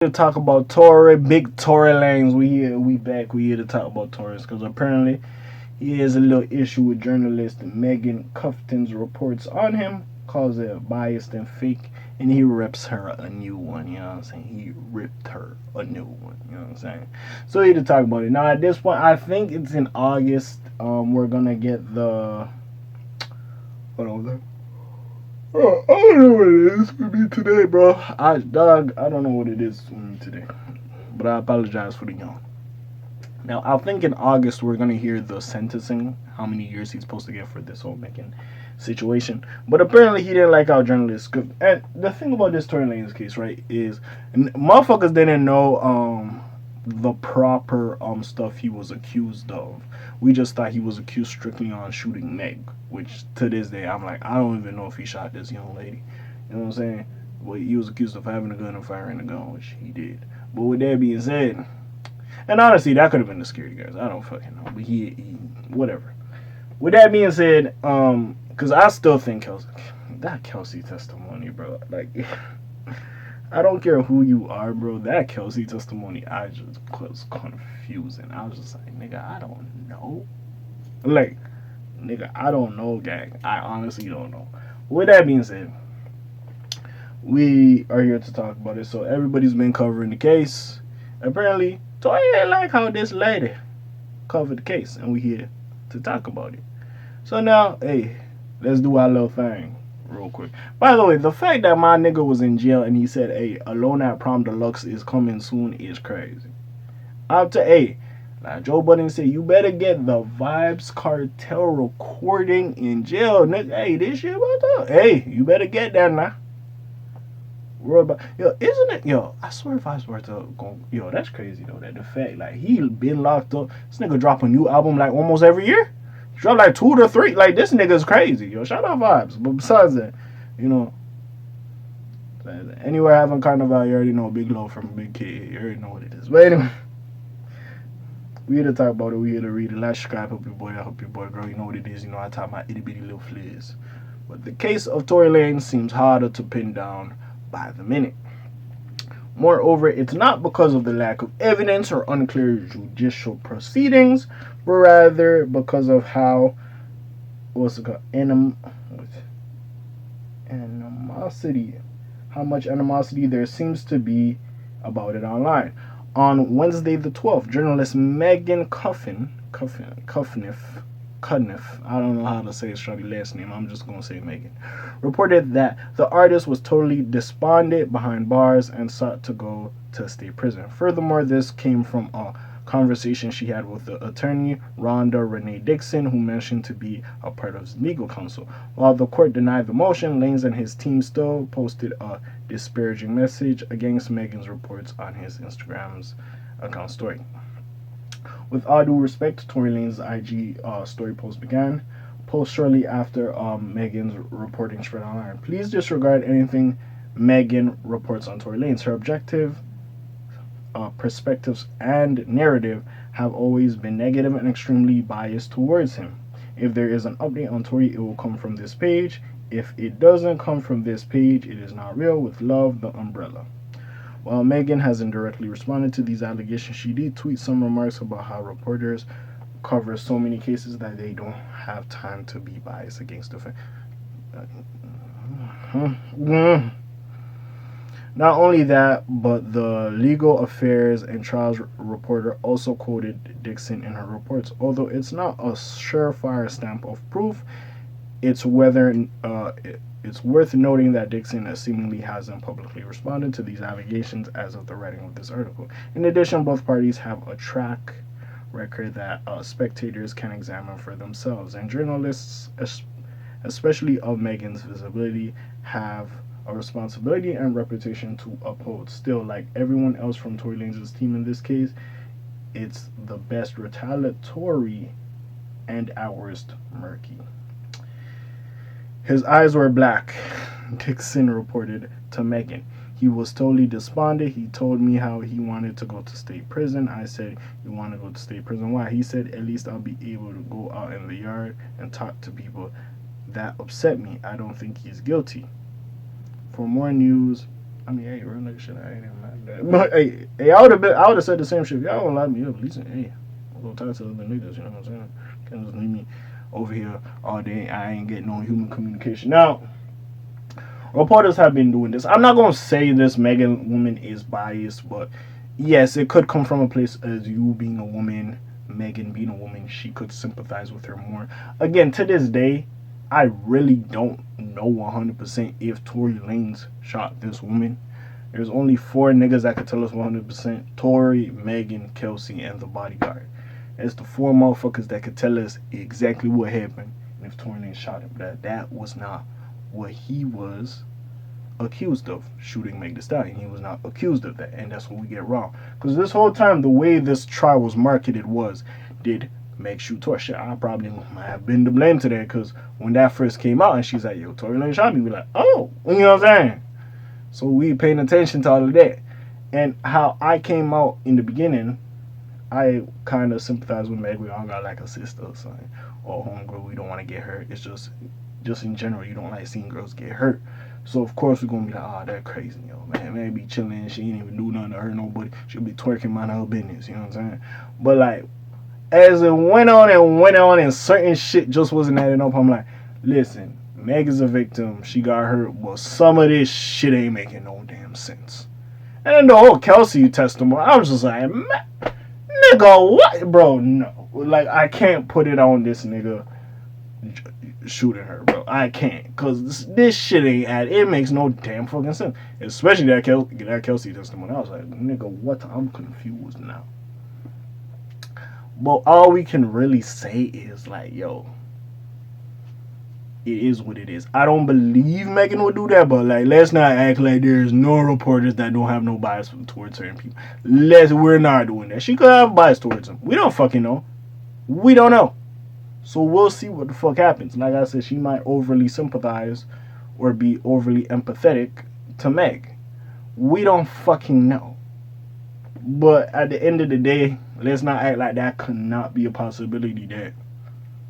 To talk about Tory, big Tory Lanez. We back. We here to talk about Tory because apparently he has a little issue with journalist Meghann Cunnif's reports on him, calls it biased and fake, and he rips her a new one. You know what I'm saying? He ripped her a new one. You know what I'm saying? So here to talk about it. Now at this point, I think it's in August. We're gonna get the. What was that? Oh, I don't know what it is for me today, bro. I don't know what it is for me today, but I apologize for the yawn. Now, I think in August we're gonna hear the sentencing, how many years he's supposed to get for this whole Meghan situation. But apparently he didn't like our journalists. And the thing about this Tory Lanez case, right, is motherfuckers didn't know the proper stuff he was accused of. We just thought he was accused strictly on shooting Meg, which to this day I'm like, I don't even know if he shot this young lady. You know what I'm saying? Well, he was accused of having a gun and firing a gun, which he did. But with that being said, and honestly, that could have been the security guards. I don't fucking know. But he whatever. With that being said, because I still think Kelsey testimony, bro. Like, I don't care who you are, bro. That Kelsey testimony, I just was confusing. I was just like, nigga, I don't know. Like, nigga, I don't know, gang. I honestly don't know. With that being said, we are here to talk about it. So everybody's been covering the case. Apparently, Tory didn't like how this lady covered the case, and we here to talk about it. So now, hey, let's do our little thing real quick. By the way, the fact that my nigga was in jail and he said, hey, Alone at Prom Deluxe is coming soon is crazy. Up to hey, now Joe Budden said you better get the Vibes Cartel recording in jail, nigga. Hey, this shit about to. Hey, you better get that now. About, yo, isn't it? Yo, I swear if I swear to go, yo, that's crazy though. That the fact like he been locked up. This nigga drop a new album like almost every year. Drop like 2 to 3. Like this nigga's crazy. Yo, shout out Vibes. But besides that, you know, anywhere having carnival, you already know Big Low from Big K. You already know what it is. But anyway, we here to talk about it. We here to read it. Last subscribe, help your boy, help your boy, girl. You know what it is. You know I talk my itty bitty little fliz. But the case of Tory Lanez seems harder to pin down by the minute. Moreover, it's not because of the lack of evidence or unclear judicial proceedings, but rather because of how animosity, how much animosity there seems to be about it online. On Wednesday the 12th, journalist Meghann Cuniff, I don't know how to say his shorty last name, I'm just going to say Meghann, reported that the artist was totally despondent behind bars and sought to go to state prison. Furthermore, this came from a conversation she had with the attorney Rhonda Renee Dixon, who mentioned to be a part of his legal counsel. While the court denied the motion, Lanez and his team still posted a disparaging message against Meghann's reports on his Instagram's account story. With all due respect, Tory Lanez's IG story post began. Post shortly after Meghann's reporting spread online. Please disregard anything Meghann reports on Tory Lanez. Her objective, perspectives, and narrative have always been negative and extremely biased towards him. If there is an update on Tory, it will come from this page. If it doesn't come from this page, it is not real. With love, the umbrella. While Meghann hasn't directly responded to these allegations, she did tweet some remarks about how reporters cover so many cases that they don't have time to be biased against the Not only that, but the legal affairs and trials reporter also quoted Dixon in her reports. Although it's not a surefire stamp of proof, it's worth noting that Dixon seemingly hasn't publicly responded to these allegations as of the writing of this article. In addition, both parties have a track record that spectators can examine for themselves, and journalists, especially of Meghann's visibility, have a responsibility and reputation to uphold. Still, like everyone else from Tory Lanez's team in this case, it's the best retaliatory and at worst murky. His eyes were black, Dixon reported to Meghann. He was totally despondent. He told me how he wanted to go to state prison. I said, you want to go to state prison? Why? He said, at least I'll be able to go out in the yard and talk to people. That upset me. I don't think he's guilty. For more news, I mean, hey, real nigga shit, I ain't even mad at that. But hey, I would have said the same shit. If y'all don't like me up, at least, hey, I'm gonna talk to other niggas, you know what I'm saying? Can't just leave me over here all day. I ain't getting no human communication. Now, reporters have been doing this. I'm not gonna say this Meghann woman is biased, but yes, it could come from a place as you being a woman, Meghann being a woman, she could sympathize with her more. Again, to this day, I really don't know 100% if Tory Lanez shot this woman. There's only 4 niggas that could tell us 100%. Tory, Meghann, Kelsey, and the bodyguard. It's the 4 motherfuckers that could tell us exactly what happened and if Tory Lanez shot him. That was not what he was accused of, shooting Meg Thee Stallion. He was not accused of that, and that's what we get wrong. Because this whole time, the way this trial was marketed was, did Meg shoot Tory? Shit, I probably might have been to blame to that, because when that first came out and she's like, yo, Tory Lanez shot me, we like, oh, you know what I'm saying? So we paying attention to all of that. And how I came out in the beginning, I kind of sympathize with Meg. We all got like a sister or something, or a homegirl. We don't want to get hurt. It's just in general, you don't like seeing girls get hurt. So of course we're gonna be like, oh, that crazy, yo, man be chilling. She ain't even do nothing to hurt nobody. She'll be twerking, mind her business. You know what I'm saying? But like, as it went on and certain shit just wasn't adding up, I'm like, listen, Meg is a victim. She got hurt, but some of this shit ain't making no damn sense. And then the whole Kelsey testimony, I was just like, man, nigga, what, bro? No, like I can't put it on this nigga shooting her, bro. I can't, cause this shit ain't it makes no damn fucking sense. Especially that Kelsey testimony. I was like, nigga, what? I'm confused now. But all we can really say is like, yo, it is what it is. I don't believe Meghann would do that, but like, let's not act like there's no reporters that don't have no bias towards certain people. We're not doing that. She could have bias towards them. We don't fucking know. We don't know. So we'll see what the fuck happens. Like I said, she might overly sympathize or be overly empathetic to Meg. We don't fucking know. But at the end of the day, let's not act like that could not be a possibility that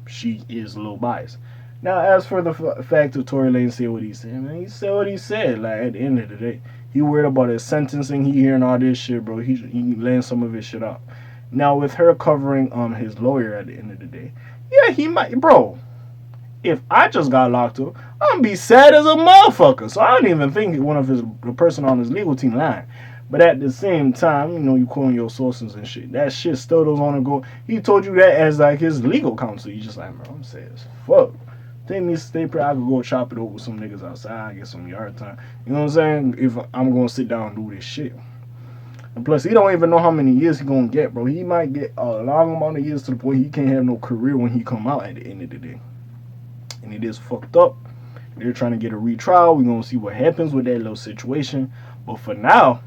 she is a little biased. Now, as for the fact of Tory Lanez said what he said, man, he said what he said. Like, at the end of the day, he worried about his sentencing. He hearing all this shit, bro. He laying some of his shit out. Now, with her covering his lawyer at the end of the day, yeah, he might, bro. If I just got locked up, I'm gonna be sad as a motherfucker. So I don't even think the person on his legal team lying. But at the same time, you know, you calling your sources and shit. That shit still doesn't want to go. He told you that as like his legal counsel. You just like, bro, I'm sad as fuck. Take me to stay pretty. I could go chop it over with some niggas outside, get some yard time. You know what I'm saying? If I'm gonna sit down and do this shit. And plus, he don't even know how many years he gonna get, bro. He might get a long amount of years to the point he can't have no career when he come out at the end of the day. And it is fucked up. They're trying to get a retrial. We're gonna see what happens with that little situation. But for now,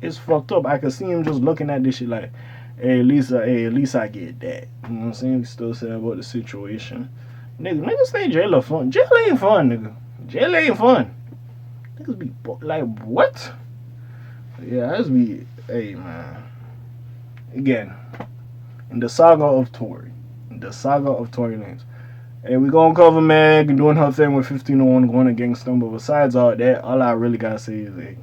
it's fucked up. I can see him just looking at this shit like, hey, at least I get that. You know what I'm saying? We still sad about the situation. Niggas say jail are fun. Jail ain't fun, nigga. Jail ain't fun. Niggas be like, what? Yeah, that's be, hey, man. Again, in the saga of Tory Lanez. Hey, we gonna cover Meg doing her thing with 1501 going against them. But besides all that, all I really gotta say is, hey,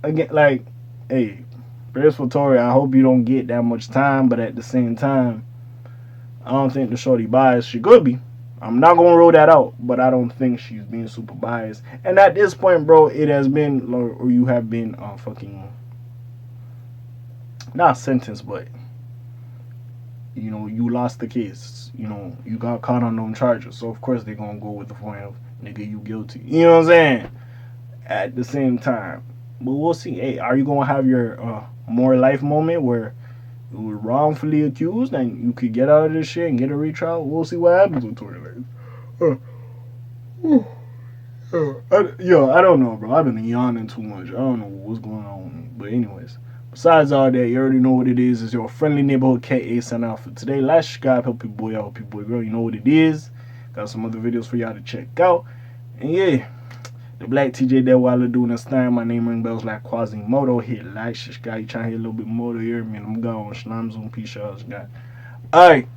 again, like, hey, prayers for Tory. I hope you don't get that much time, but at the same time, I don't think the shorty biased. She could be. I'm not gonna rule that out, but I don't think she's being super biased. And at this point, bro, it has been, or you have been fucking not sentenced, but you know, you lost the case. You know, you got caught on them charges, so of course they're gonna go with the point of, nigga, you guilty. You know what I'm saying? At the same time, but we'll see. Hey, are you gonna have your more life moment where you were wrongfully accused and you could get out of this shit and get a retrial? We'll see what happens with Tory Lanez. I don't know, bro. I've been yawning too much. I don't know what's going on. But anyways, besides all that, you already know what it is. It's your friendly neighborhood K.A. signing out for today. Like, subscribe, help your boy out, help your boy girl. You know what it is. Got some other videos for y'all to check out. And yeah, the Black TJ that while doing this thing. My name ring bells like Quasimodo. Hit like, subscribe. You trying to hit a little bit more to hear me. And I'm gone. Shalom, zoom, peace, y'all. Alright.